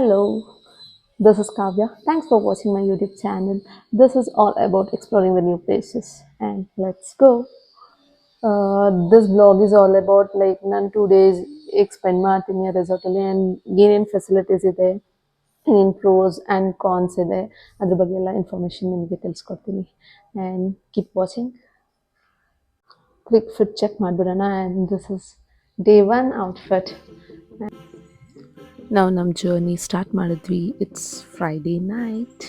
Hello, this is Kavya. Thanks for watching my YouTube channel. This is all about exploring the new places. And let's go. This vlog is all about like ನಾನು 2 days expend ಮಾಡ್ತೀನಿ ರೆಸಾರ್ಟಲ್ಲಿ and ಏನೇನು facilities ಇದೆ ಏನೇನು pros and ಕಾನ್ಸ್ ಇದೆ ಅದ್ರ ಬಗ್ಗೆ ಎಲ್ಲ information ನಿಮಗೆ ತಿಳಿಸ್ಕೊಡ್ತೀನಿ and keep watching. Quick fit check ಮಾಡಿಬಿಡೋಣ and this is day 1 outfit. ನಾವು ನಮ್ಮ ಜರ್ನಿ ಸ್ಟಾರ್ಟ್ ಮಾಡಿದ್ವಿ. It's Friday night.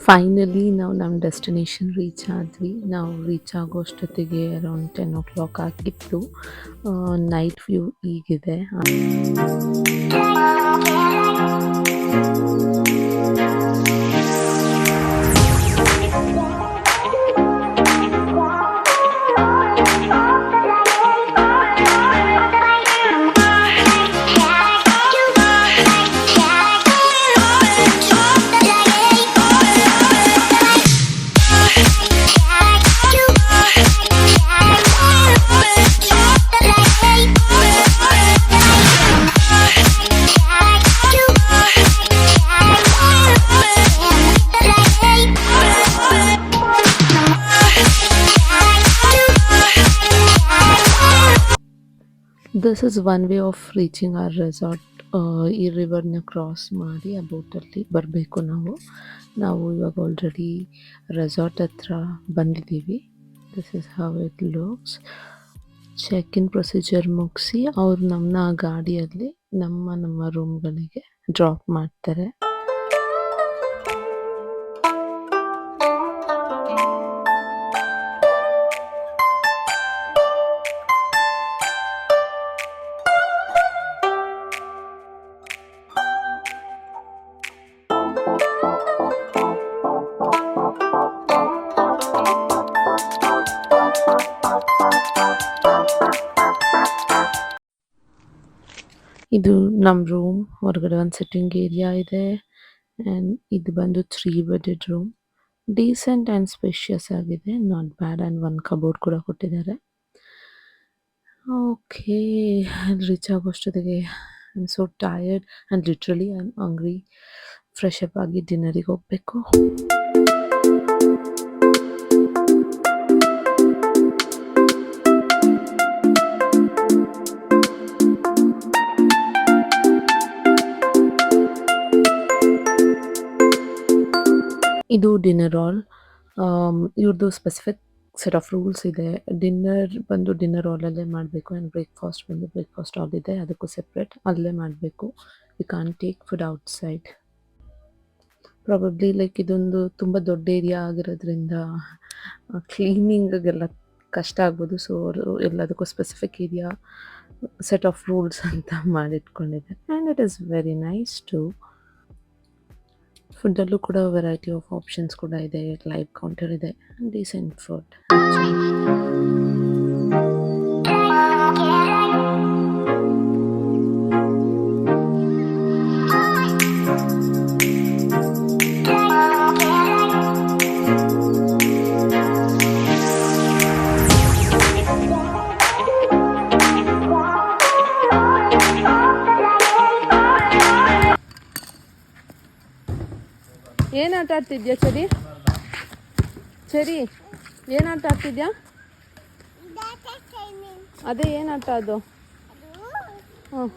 ಫೈನಲಿ ನಾವು ನಮ್ಮ ಡೆಸ್ಟಿನೇಷನ್ ರೀಚ್ ಆದ್ವಿ. ನಾವು ರೀಚ್ ಆಗೋ ಅಷ್ಟೊತ್ತಿಗೆ ಅರೌಂಡ್ 10 o'clock ಆಗಿತ್ತು. ನೈಟ್ ವ್ಯೂ ಹೀಗಿದೆ. This is one way of reaching our resort. ಈ ರಿವರ್ನ ಕ್ರಾಸ್ ಮಾಡಿ ಆ ಬೋಟಲ್ಲಿ ಬರಬೇಕು ನಾವು ಇವಾಗ ಆಲ್ರೆಡಿ ರೆಸಾರ್ಟ್ ಹತ್ರ ಬಂದಿದ್ದೀವಿ. This is how it looks. Check in procedure ಮುಗಿಸಿ ಅವ್ರು ನಮ್ಮನ್ನ ಗಾಡಿಯಲ್ಲಿ ನಮ್ಮ ರೂಮ್ಗಳಿಗೆ ಡ್ರಾಪ್ ಮಾಡ್ತಾರೆ. ಇದು ನಮ್ಮ ರೂಮ್. ಹೊರಗಡೆ ಒಂದು ಸಿಟ್ಟಿಂಗ್ ಏರಿಯಾ ಇದೆ ಆ್ಯಂಡ್ ಇದು ಬಂದು 3 bedded room. Decent and spacious ಆಗಿದೆ, ನಾಟ್ ಬ್ಯಾಡ್. ಆ್ಯಂಡ್ ಒಂದು ಕಬೋರ್ಡ್ ಕೂಡ ಕೊಟ್ಟಿದ್ದಾರೆ. ಓಕೆ, ರೀಚ್ ಆಗೋಷ್ಟೊತ್ತಿಗೆ I am so tired and literally I am hungry. Fresh up ಆಗಿ ಡಿನ್ನರಿಗೆ ಹೋಗಬೇಕು. ಇದು ಡಿನ್ನರ್ ಹಾಲ್. ಇವ್ರದ್ದು ಸ್ಪೆಸಿಫಿಕ್ ಸೆಟ್ ಆಫ್ ರೂಲ್ಸ್ ಇದೆ. ಡಿನ್ನರ್ ಹಾಲಲ್ಲೇ ಮಾಡಬೇಕು ಆ್ಯಂಡ್ ಬ್ರೇಕ್ಫಾಸ್ಟ್ ಹಾಲ್ ಇದೆ, ಅದಕ್ಕೂ ಸೆಪ್ರೇಟ್ ಅಲ್ಲೇ ಮಾಡಬೇಕು. We can't take food outside. Probably like ಇದೊಂದು ತುಂಬ ದೊಡ್ಡ ಏರಿಯಾ ಆಗಿರೋದ್ರಿಂದ ಕ್ಲೀನಿಂಗಿಗೆಲ್ಲ ಕಷ್ಟ ಆಗ್ಬೋದು. ಸೊ ಅವರು ಎಲ್ಲದಕ್ಕೂ specific area set of rules ಅಂತ ಮಾಡಿಟ್ಕೊಂಡಿದ್ದಾರೆ and it is very nice too. ಫುಡ್ಡಲ್ಲೂ ಕೂಡ ವೆರೈಟಿ ಆಫ್ ಆಪ್ಷನ್ಸ್ ಕೂಡ ಇದೆ. ಲೈವ್ ಕೌಂಟರ್ ಇದೆ, ಡೀಸೆಂಟ್ ಫುಡ್. ಏನು ಆಟ ಆಡ್ತಿದ್ಯಾ ಚರಿ ಏನು ಆಟ ಆಡ್ತಿದ್ಯಾ? ಅದೇ ಏನು ಆಟ ಅದು? ಹಾಂ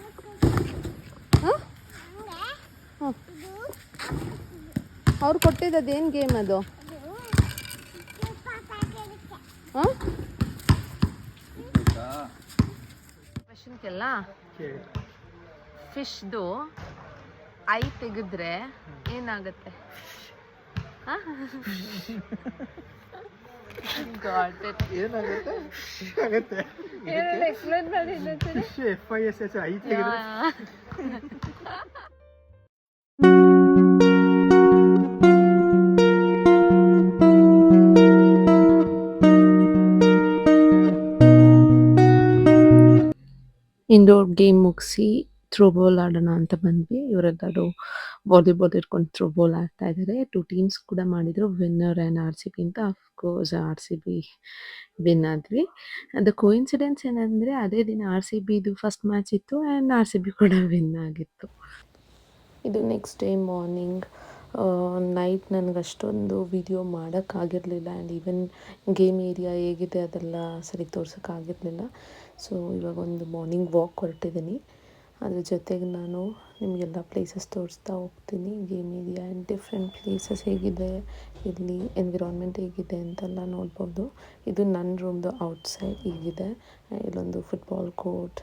ಹಾಂ ಹಾಂ ಅವ್ರು ಕೊಟ್ಟಿದ್ದು ಏನು ಗೇಮ್ ಅದು? ಹಾಂ ಕ್ವೆಶ್ಚನ್ಗೆಲ್ಲ ಫಿಶ್ದು ಐ ತೆಗೆದ್ರೆ ಏನಾಗುತ್ತೆ? ಎಕ್ಸ್ಪ್ಲೇನ್ ಮಾಡಿ. ಇಂಡೋರ್ ಗೇಮ್ ಮುಗಿಸಿ ಥ್ರೋಬಾಲ್ ಆಡೋಣ ಅಂತ ಬಂದ್ವಿ. ಇವರೆಲ್ಲರೂ ವಾಲಿಬಾಲ್ ಹಿಡ್ಕೊಂಡು ಥ್ರೋಬಾಲ್ ಆಡ್ತಾ ಇದ್ದಾರೆ. 2 ಟೀಮ್ಸ್ ಕೂಡ ಮಾಡಿದ್ರು. ವಿನ್ನರ್ ಆ್ಯಂಡ್ RCB ಅಂತ. ಅಫ್‌ಕೋರ್ಸ್ RCB ವಿನ್ ಆದ್ವಿ. ಅದು ಕೋಇನ್ಸಿಡೆನ್ಸ್ ಏನಂದ್ರೆ ಅದೇ ದಿನ RCBದು ಫಸ್ಟ್ ಮ್ಯಾಚ್ ಇತ್ತು ಆ್ಯಂಡ್ RCB ಕೂಡ ವಿನ್ ಆಗಿತ್ತು. ಇದು ನೆಕ್ಸ್ಟ್ ಡೇ ಮಾರ್ನಿಂಗ್. ನೈಟ್ ನನಗೆ ಅಷ್ಟೊಂದು ವಿಡಿಯೋ ಮಾಡೋಕ್ಕಾಗಿರಲಿಲ್ಲ ಆ್ಯಂಡ್ ಈವನ್ ಗೇಮ್ ಏರಿಯಾ ಹೇಗಿದೆ ಅದೆಲ್ಲ ಸರಿ ತೋರ್ಸೋಕ್ಕಾಗಿರಲಿಲ್ಲ. ಸೊ ಇವಾಗ ಒಂದು ಮಾರ್ನಿಂಗ್ ವಾಕ್ ಹೊರಟಿದ್ದೀನಿ. ಅದ್ರ ಜೊತೆಗೆ ನಾನು ನಿಮಗೆಲ್ಲ ಪ್ಲೇಸಸ್ ತೋರಿಸ್ತಾ ಹೋಗ್ತೀನಿ. Game area and different places ಹೇಗಿದೆ, ಇಲ್ಲಿ ಎನ್ವಿರಾನ್ಮೆಂಟ್ ಹೇಗಿದೆ ಅಂತೆಲ್ಲ ನೋಡ್ಬೋದು. ಇದು ನನ್ನ ರೂಮ್ದು ಔಟ್ಸೈಡ್ ಹೀಗಿದೆ. ಇಲ್ಲೊಂದು football court,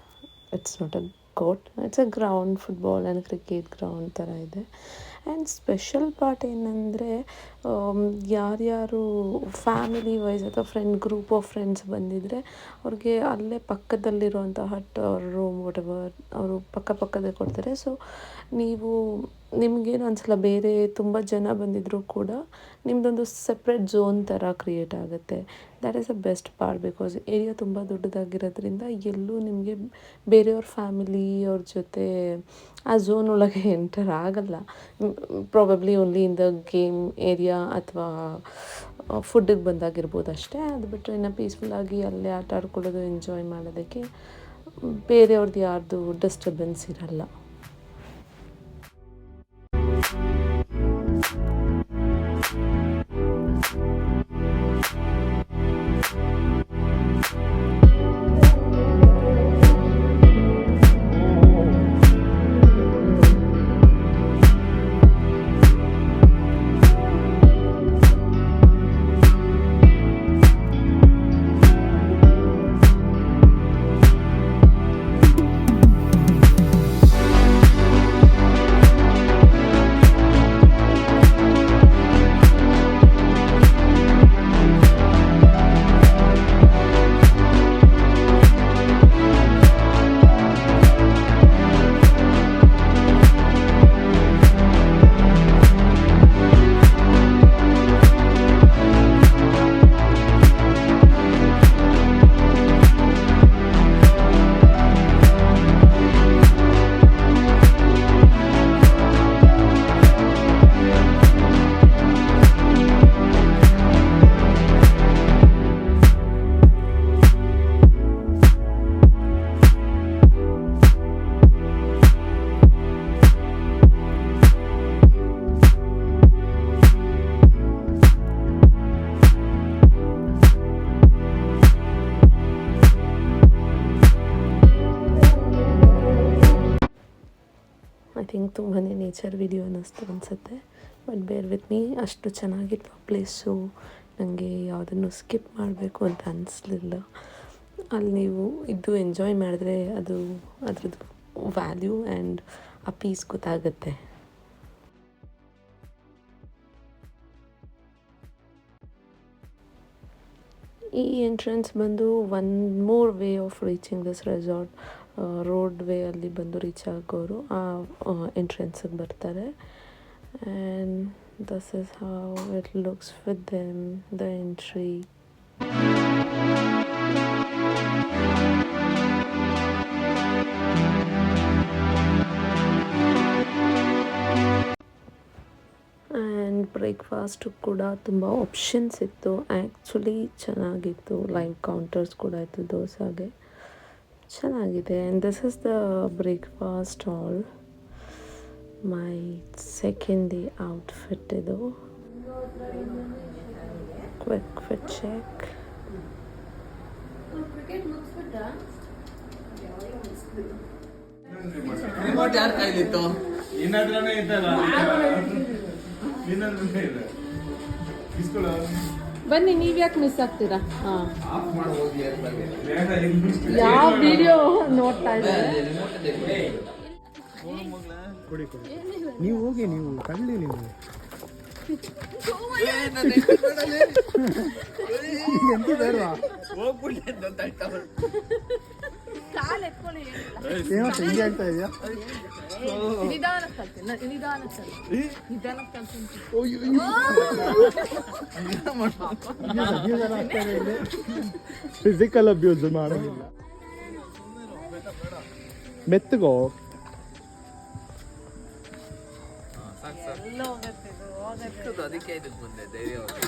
it's not a court, it's a ground, football and cricket ground ಥರ ಇದೆ. ಆ್ಯಂಡ್ ಸ್ಪೆಷಲ್ ಪಾರ್ಟ್ ಏನಂದರೆ ಯಾರ್ಯಾರು ಫ್ಯಾಮಿಲಿ ವೈಸ್ ಅಥವಾ ಗ್ರೂಪ್ ಆಫ್ ಫ್ರೆಂಡ್ಸ್ ಬಂದಿದ್ದರೆ ಅವ್ರಿಗೆ ಅಲ್ಲೇ ಪಕ್ಕದಲ್ಲಿರುವಂಥ ಹಟ್ ಅವ್ರ ರೂಮ್ ವಾಟೆವರ್ ಅವರು ಪಕ್ಕದೇ ಕೊಡ್ತಾರೆ. ಸೊ ನೀವು ನಿಮಗೇನು ಅನಿಸಲ್ಲ, ಬೇರೆ ತುಂಬ ಜನ ಬಂದಿದ್ದರೂ ಕೂಡ ನಿಮ್ಮದೊಂದು ಸಪ್ರೇಟ್ ಝೋನ್ ಥರ ಕ್ರಿಯೇಟ್ ಆಗುತ್ತೆ. That is the best part. Because area ತುಂಬ ದೊಡ್ಡದಾಗಿರೋದ್ರಿಂದ ಎಲ್ಲೂ ನಿಮಗೆ ಬೇರೆಯವ್ರ ಫ್ಯಾಮಿಲಿ ಅವ್ರ ಜೊತೆ ಆ ಝೋನ್ ಒಳಗೆ ಎಂಟರ್ ಆಗಲ್ಲ. Probably only in the game area ಅಥವಾ ಫುಡ್ಡಿಗೆ ಬಂದಾಗಿರ್ಬೋದು ಅಷ್ಟೇ. ಅದು ಬಿಟ್ಟರೆ ಇನ್ನು ಪೀಸ್ಫುಲ್ಲಾಗಿ ಅಲ್ಲೇ ಆಟ ಆಡ್ಕೊಳ್ಳೋದು, ಎಂಜಾಯ್ ಮಾಡೋದಕ್ಕೆ ಬೇರೆಯವ್ರದ್ದು ಯಾರ್ದು ಡಿಸ್ಟರ್ಬೆನ್ಸ್ ಇರಲ್ಲ. ಐ ಥಿಂಕ್ ತುಂಬಾ ನೇಚರ್ ವಿಡಿಯೋ ಅನ್ನಿಸ್ತು ಅನಿಸುತ್ತೆ. ಬಟ್ ಬೇರ್ ವಿತ್ ಮೀ, ಅಷ್ಟು ಚೆನ್ನಾಗಿತ್ತು ಪ್ಲೇಸು. ನನಗೆ ಯಾವುದನ್ನು ಸ್ಕಿಪ್ ಮಾಡಬೇಕು ಅಂತ ಅನ್ನಿಸ್ಲಿಲ್ಲ. ಅಲ್ಲಿ ನೀವು ಇದ್ದು ಎಂಜಾಯ್ ಮಾಡಿದ್ರೆ ಅದು ಅದ್ರದ್ದು ವ್ಯಾಲ್ಯೂ ಆ್ಯಂಡ್ ಆ ಪೀಸ್ ಗೊತ್ತಾಗುತ್ತೆ. ಈ ಎಂಟ್ರೆನ್ಸ್ ಬಂದು one more way of reaching this resort. Road way ಅಲ್ಲಿ ಬಂದು ರೀಚ್ ಆಗೋರು ಆ ಎಂಟ್ರೆನ್ಸಿಗೆ ಬರ್ತಾರೆ. And this is how it looks with them, the entry. And breakfast ಕೂಡ ತುಂಬ ಆಪ್ಷನ್ಸ್ ಇತ್ತು. ಆ್ಯಕ್ಚುಲಿ ಚೆನ್ನಾಗಿತ್ತು. ಲೈವ್ ಕೌಂಟರ್ಸ್ ಕೂಡ ಇತ್ತು ದೋಸಾಗೆ. ಚೆನ್ನಾಗಿದೆ. And this is the breakfast hall. My second day outfit ಇದು. Quick fit check. ಬನ್ನಿ, ನೀವ್ಯಾಕೆ ಮಿಸ್ ಆಗ್ತೀರಾ? ಯಾವ ವಿಡಿಯೋ ನೋಡ್ತಾ ಇದ್ದಾರೆ? ನೀವು ಹೋಗಿ, ನೀವು ಕಳ್ಳಿ, ನೀವು ಎಂತ ಬೇಡವಾ? ಹಿಂಗೆ ಆಗ್ತಾ ಇದೆಯಾ? ಫಿಸಿಕಲ್ ಅಬ್ಯೂಸ್ ಮಾಡೋದಿಲ್ಲ. ಮೆತ್ತಗೋ ಸಿಕ್ತದ ಅದಕ್ಕೆ ಇದಕ್ಕೆ ಮುಂದೆ ಧೈರ್ಯವಾಗಿ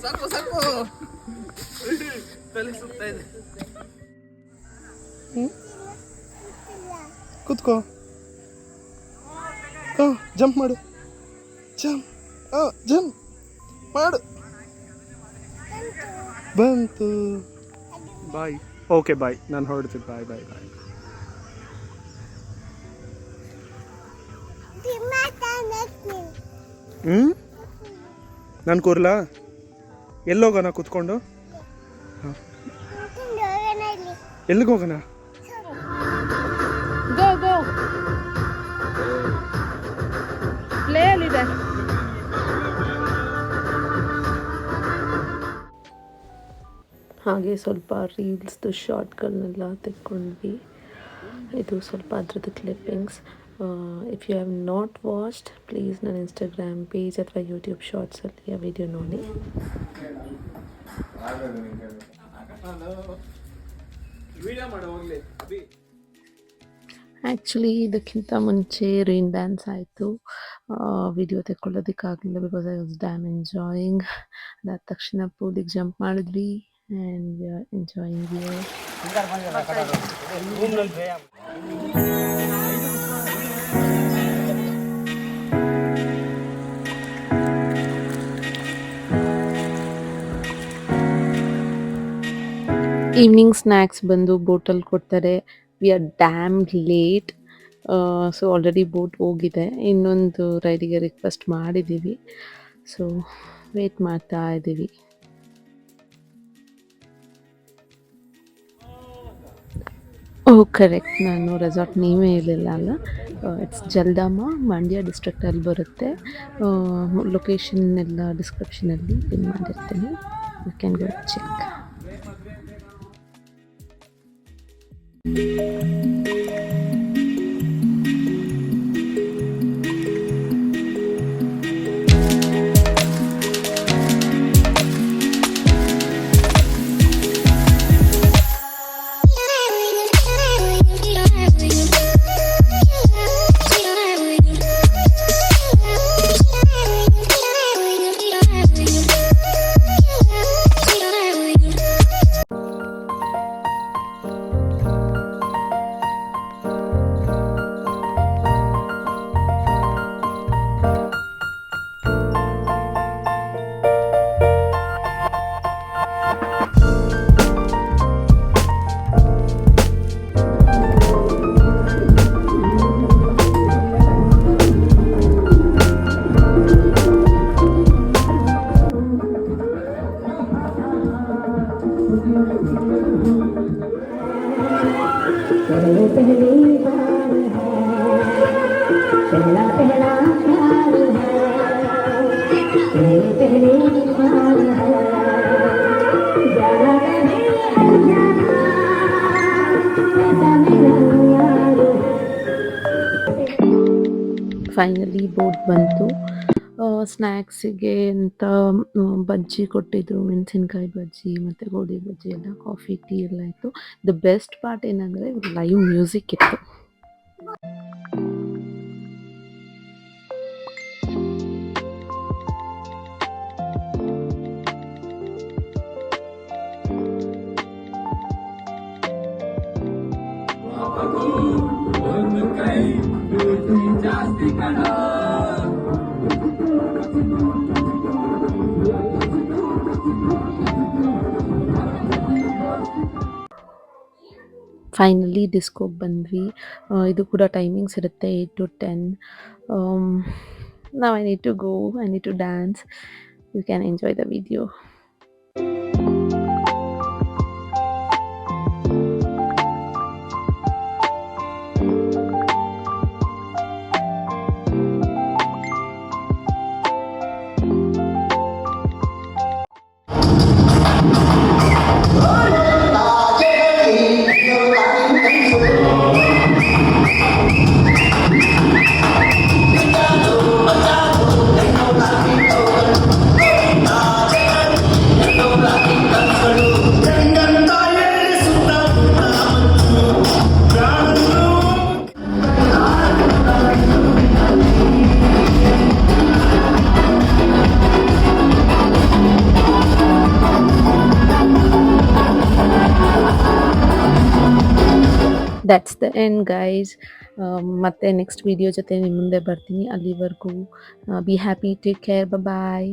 ಸಾಕು ಸಾಕು ತಲೆ ಸುತ್ತಾ ಇದೆ. ಕೂತ್ಕೋ. ಜಂಪ್ ಮಾಡು. ಜಂಪ್ ಜಂಪ್ ಮಾಡು. ಬಂತು. ಬಾಯ್. Okay bye. ನಾನು ಹೊರಡ್ತೀನಿ. ಬಾಯ್ ಬಾಯ್ ಬಾಯ್. ನಾನು ಕೂರ್ಲಾ? ಎಲ್ಲೋಗೋಣ ಕೂತ್ಕೊಂಡು? ಎಲ್ಲಿಗೆ ಹೋಗೋಣ? ಗೋ ಗೋ ಪ್ಲೇ ಅಲ್ಲಿದೆ. ಹಾಗೆ ಸ್ವಲ್ಪ ರೀಲ್ಸ್ದು ಶಾರ್ಟ್ಗಳನ್ನೆಲ್ಲ ತೆಕ್ಕೊಂಡ್ವಿ. ಇದು ಸ್ವಲ್ಪ ಅದ್ರದ್ದು clippings. If you have not watched please ನನ್ನ ಇನ್ಸ್ಟಾಗ್ರಾಮ್ ಪೇಜ್ ಅಥವಾ ಯೂಟ್ಯೂಬ್ ಶಾರ್ಟ್ಸಲ್ಲಿ ಆ ವಿಡಿಯೋ ನೋಡಿ. ಆ್ಯಕ್ಚುಲಿ ಇದಕ್ಕಿಂತ ಮುಂಚೆ ರೈನ್ ಡ್ಯಾನ್ಸ್ ಆಯಿತು. ವಿಡಿಯೋ ತೆಕ್ಕೊಳ್ಳೋದಕ್ಕಾಗಲಿಲ್ಲ because I was damn enjoying. ಅದಾದ ತಕ್ಷಣ ಪೂಲಿಗೆ ಜಂಪ್ ಮಾಡಿದ್ವಿ and we are enjoying here. Evening snacks ಬಂದು ಬೋಟಲ್ಲಿ ಕೊಡ್ತಾರೆ. We are damn late. So already boat ಹೋಗಿದೆ. ಇನ್ನೊಂದು ರೈಡಿಗೆ ರಿಕ್ವೆಸ್ಟ್ ಮಾಡಿದ್ದೀವಿ. ಸೊ ವೇಟ್ ಮಾಡ್ತಾ ಇದ್ದೀವಿ. ಓಹ್ ಕರೆಕ್ಟ್, ನಾನು ರೆಸಾರ್ಟ್ ನೇಮೇ ಇರಲಿಲ್ಲ ಅಲ್ಲ. ಇಟ್ಸ್ ಜಲ್ದಾಮ, ಮಂಡ್ಯ ಡಿಸ್ಟ್ರಿಕ್ಟಲ್ಲಿ ಬರುತ್ತೆ. ಲೊಕೇಶನ್ ಎಲ್ಲ ಡಿಸ್ಕ್ರಿಪ್ಷನಲ್ಲಿ ಪಿನ್ ಮಾಡಿರ್ತೀನಿ. You can go check. Finally boat ಬಂತು. ಸ್ನ್ಯಾಕ್ಸಿಗೆ ಅಂತ ಬಜ್ಜಿ ಕೊಟ್ಟಿದ್ರು, ಮೆಣಸಿನ್ಕಾಯಿ ಬಜ್ಜಿ ಮತ್ತು ಗೋಧಿ ಬಜ್ಜಿ ಎಲ್ಲ, ಕಾಫಿ ಟೀ ಎಲ್ಲ ಇತ್ತು. ದ ಬೆಸ್ಟ್ ಪಾರ್ಟ್ ಏನಂದರೆ ಲೈವ್ ಮ್ಯೂಸಿಕ್ ಇತ್ತು. ಫೈನಲಿ ಡಿಸ್ಕೋಗೆ ಬಂದ್ವಿ. ಇದು ಕೂಡ ಟೈಮಿಂಗ್ಸ್ ಇರುತ್ತೆ 8 to 10. Now I need to go, I need to dance. You can enjoy the video. That's the end guys. ಮತ್ತೆ ನೆಕ್ಸ್ಟ್ ವಿಡಿಯೋ ಜೊತೆ ನಿಮ್ಮ ಮುಂದೆ ಬರ್ತೀನಿ. ಅಲ್ಲಿವರೆಗೂ be happy, take care, bye.